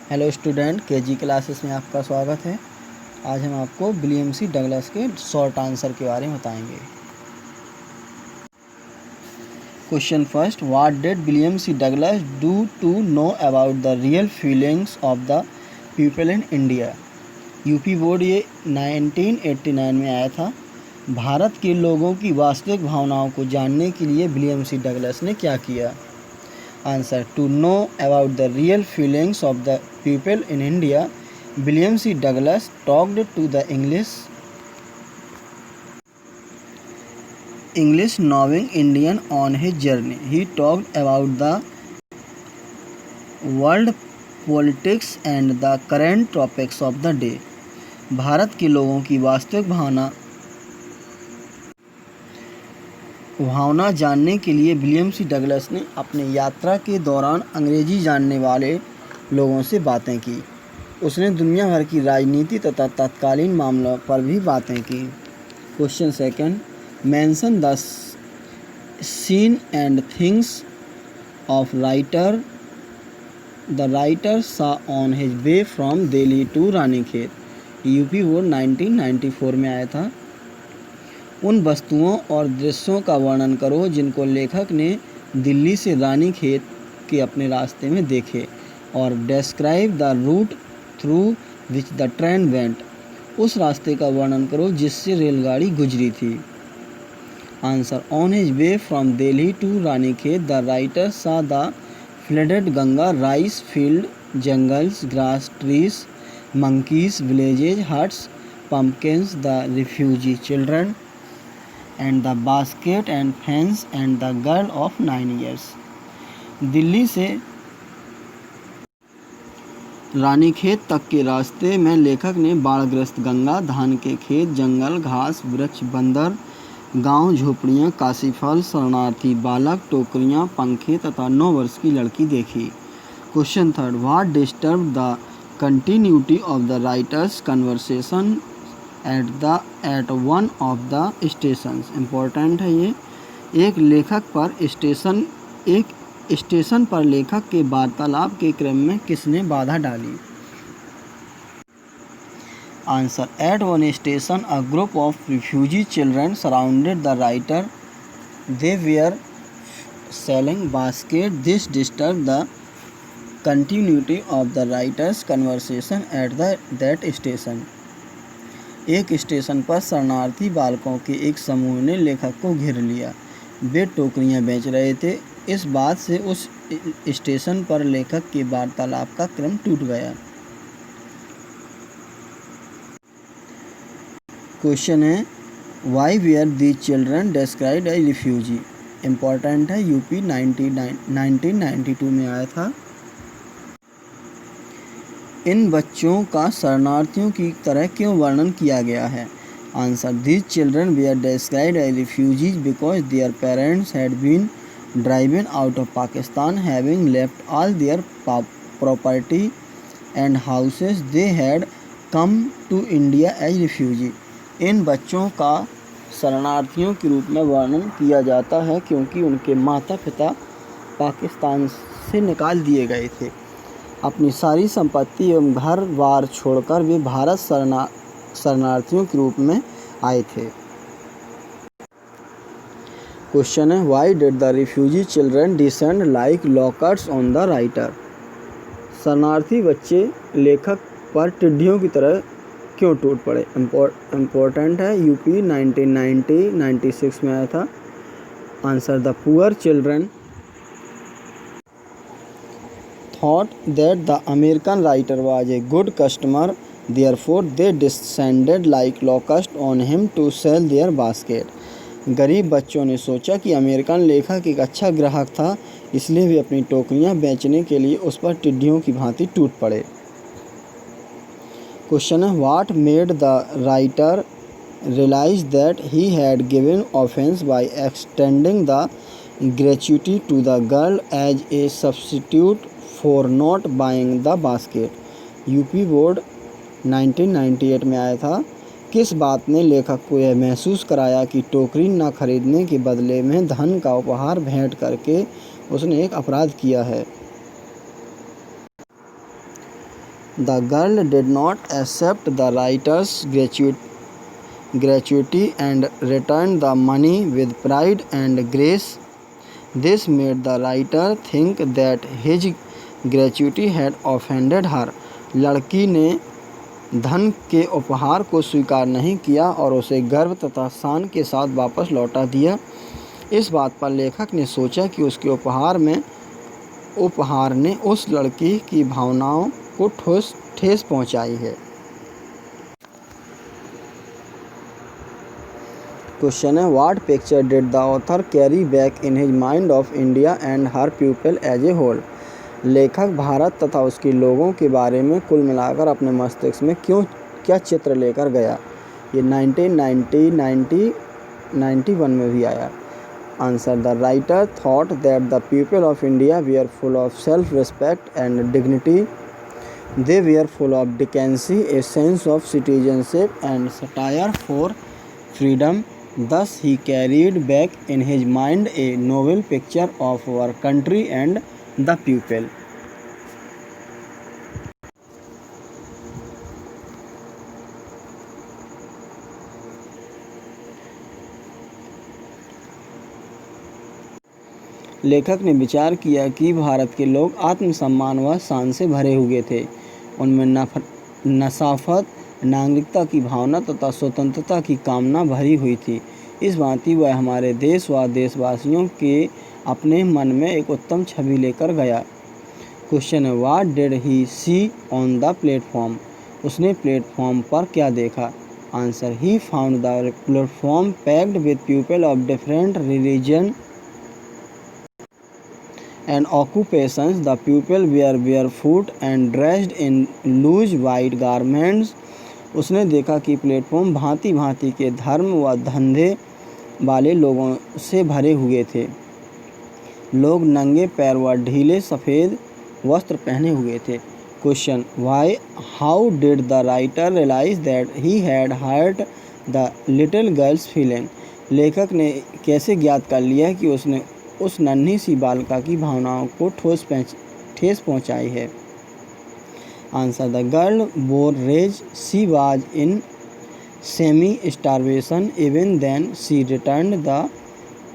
Hello student, KG classes में आपका स्वागत है। आज हम आपको विलियम सी डगलस के शॉर्ट आंसर के बारे में बताएंगे। Question first, what did William C Douglas do to know about the real feelings of the people in India. UP board ये 1989 में आया था। भारत के लोगों की वास्तविक भावनाओं को जानने के लिए विलियम सी डगलस ने क्या किया। Answer: To know about the real feelings of the people in India, William C. Douglas talked to the English knowing Indian on his journey. He talked about the world politics and the current topics of the day. Bharat के लोगों की वास्तविक भावना जानने के लिए William C Douglas ने अपनी यात्रा के दौरान अंग्रेजी जानने वाले लोगों से बातें की। उसने दुनिया भर की राजनीति तथा तत्कालीन मामलों पर भी बातें की। Question second, mention the scene and things of writer the writer saw on his way from Delhi to Ranikhet. UP board 1994 में आया था। उन वस्तुओं और दृश्यों का वर्णन करो जिनको लेखक ने दिल्ली से रानीखेत के अपने रास्ते में देखे, और describe the route through which the train went. उस रास्ते का वर्णन करो जिससे रेलगाड़ी गुजरी थी। Answer: on his way from Delhi to Ranikhet the writer saw the flooded Ganga, rice field, jungles, grass trees, monkeys, villages, huts, pumpkins, the refugee children, and the basket and fence, and the girl of 9 years. Delhi से रानीखेत तक के रास्ते में लेखक ने बाढ़ग्रस्त गंगा, धान के खेत, जंगल, घास, वृक्ष, बंदर, गांव, झोपड़ियां, काशीफल, शरणार्थी बालक, टोकरियां, पंखे तथा 9 वर्ष की लड़की देखी। Question third, what disturb the continuity of the writer's conversation at one of the stations. Important है ये। एक स्टेशन पर लेखक के वार्तालाप के क्रम में किसने बाधा डाली। Answer: at one station a group of refugee children surrounded the writer. They were selling basket. This disturb the continuity of the writer's conversation at that station. एक स्टेशन पर शरणार्थी बालकों के एक समूह ने लेखक को घेर लिया। वे टोकरियां बेच रहे थे। इस बात से उस स्टेशन पर लेखक के वार्तालाप का क्रम टूट गया। क्वेश्चन है, why were these children described as refugee. Important है, यूपी 1992 में आया था। इन बच्चों का शरणार्थियों की तरह क्यों वर्णन किया गया है। Answer: these children were described as refugees because their parents had been driven out of Pakistan, having left all their property and houses. They had come to India as refugee. इन बच्चों का शरणार्थियों के रूप में वर्णन किया जाता है क्योंकि उनके माता पिता पाकिस्तान से निकाल दिए गए थे। अपनी सारी संपत्ति एवं घर बार छोड़कर वे भारत शरणार्थियों के रूप में आए थे। क्वेश्चन है, why did the refugee children descend like lockers on the writer. शरणार्थी बच्चे लेखक पर टिड्डियों की तरह क्यों टूट पड़े। इम्पोर्टेंट है, यूपी 1996 में आया था। Answer: the poor children thought that the American writer was a good customer, therefore they descended like locusts on him to sell their basket. गरीब बच्चों ने सोचा कि अमेरिकन लेखक एक अच्छा ग्राहक था, इसलिए वे अपनी टोकरियां बेचने के लिए उस पर टिड्डियों की भांति टूट पड़े। क्वेश्चन है, what made the writer realise that he had given offence by extending the gratuity to the girl as a substitute for not buying the basket। UP board 1998 में आया था। किस बात ने लेखक को यह महसूस कराया कि टोकरी न खरीदने के बदले में धन का उपहार भेंट करके उसने एक अपराध किया है। The girl did not accept the writer's gratuity and returned the money with pride and grace. This made the writer think that his gratuity had offended her. लड़की ने धन के उपहार को स्वीकार नहीं किया और उसे गर्व तथा शान के साथ वापस लौटा दिया। इस बात पर लेखक ने सोचा कि उसके उपहार ने उस लड़की की भावनाओं को ठेस पहुंचाई है। क्वेश्चन है, what picture did the author carry back in his mind of India and her people as a whole. लेखक भारत तथा उसके लोगों के बारे में कुल मिलाकर अपने मस्तिष्क में क्या चित्र लेकर गया। ये 1991 में भी आया। Answer, the writer thought that the people of India were full of self respect and dignity. They were full of decency, a sense of citizenship and satire for freedom. Thus he carried back in his mind a novel picture of our country and the people. लेखक ने विचार किया कि भारत के लोग आत्मसम्मान व शान से भरे हुए थे। उनमें नसाफत, नागरिकता की भावना तथा स्वतंत्रता की कामना भरी हुई थी। इस भांति वह हमारे देश व देशवासियों के अपने मन में एक उत्तम छवि लेकर गया। क्वेश्चन है, what did he see on the platform. उसने प्लेटफॉर्म पर क्या देखा। Answer, he found the platform packed with people of different religion and occupations. The people were barefoot and dressed in loose white garments. उसने देखा कि platform भांति भांति के धर्म व धंधे वाले लोगों से भरे हुए थे। लोग नंगे पैर व ढीले सफ़ेद वस्त्र पहने हुए थे। Question, how did the writer realise that he had hurt the little girl's feeling. लेखक ने कैसे ज्ञात कर लिया कि उसने उस नन्ही सी बालिका की भावनाओं को ठेस पहुंचाई है। Answer, the girl bore rags, she was in semi starvation, even then she returned the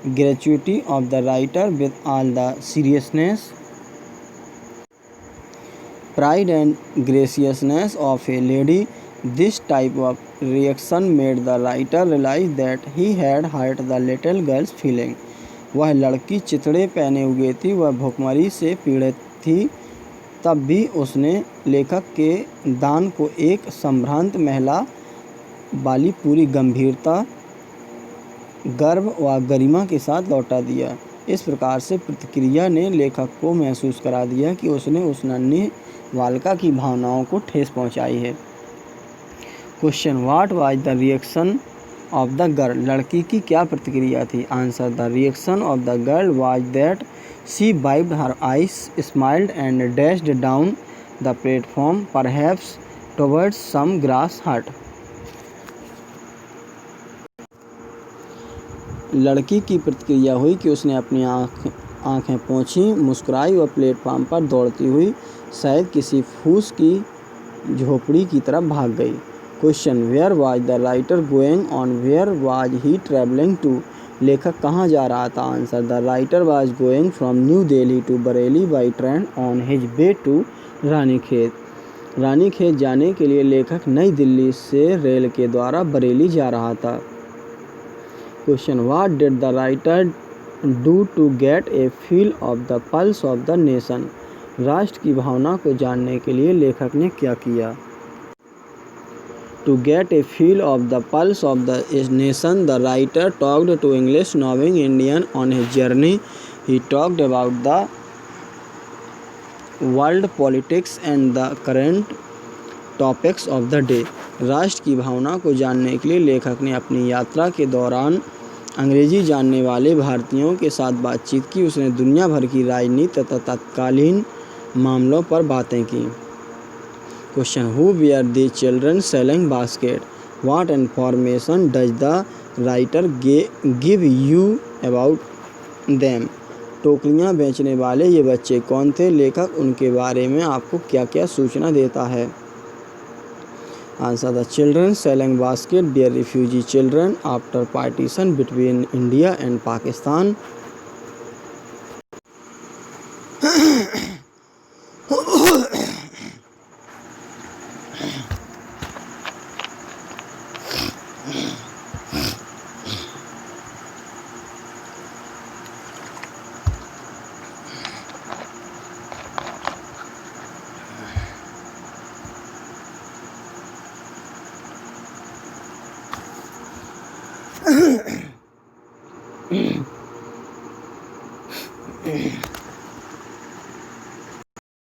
gratuity of the writer with all the seriousness, pride and graciousness of a lady. This type of reaction made the writer realize that he had hurt the little girl's feeling. वह लड़की चितड़े पहने हुए थी, वह भुखमरी से पीड़ित थी, तब भी उसने लेखक के दान को एक संभ्रांत महिला वाली पूरी गंभीरता, गर्व व गरिमा के साथ लौटा दिया। इस प्रकार से प्रतिक्रिया ने लेखक को महसूस करा दिया कि उसने उस नन्ही बालिका की भावनाओं को ठेस पहुंचाई है। Question, what was the reaction of the girl. लड़की की क्या प्रतिक्रिया थी। Answer, the reaction of the girl was that she wiped her eyes, smiled and dashed down the platform, perhaps towards some grass hut. लड़की की प्रतिक्रिया हुई कि उसने अपनी आँखें पोंछी, मुस्कुराई और प्लेटफार्म पर दौड़ती हुई शायद किसी फूस की झोपड़ी की तरफ भाग गई। Question, where was the writer going on, where was he travelling to. लेखक कहाँ जा रहा था। Answer, the writer was going from New Delhi to Bareilly by train on his way to Ranikhet. Ranikhet जाने के लिए लेखक नई दिल्ली से रेल के द्वारा बरेली जा रहा था। Question, what did the writer do to get a feel of the pulse of the nation. राष्ट्र की भावना को जानने के लिए लेखक ने क्या किया। To get a feel of the pulse of the nation, the writer talked to English knowing Indian on his journey. He talked about the world politics and the current topics of the day. राष्ट्र की भावना को जानने के लिए लेखक ने अपनी यात्रा के दौरान अंग्रेजी जानने वाले भारतीयों के साथ बातचीत की। उसने दुनिया भर की राजनीति तथा तत्कालीन मामलों पर बातें की। Question, who were the children selling basket. What information does the writer give you about them. टोकरियाँ बेचने वाले ये बच्चे कौन थे? लेखक उनके बारे में आपको क्या क्या सूचना देता है? Answer: the children selling basket they're refugee children after partition between India and Pakistan.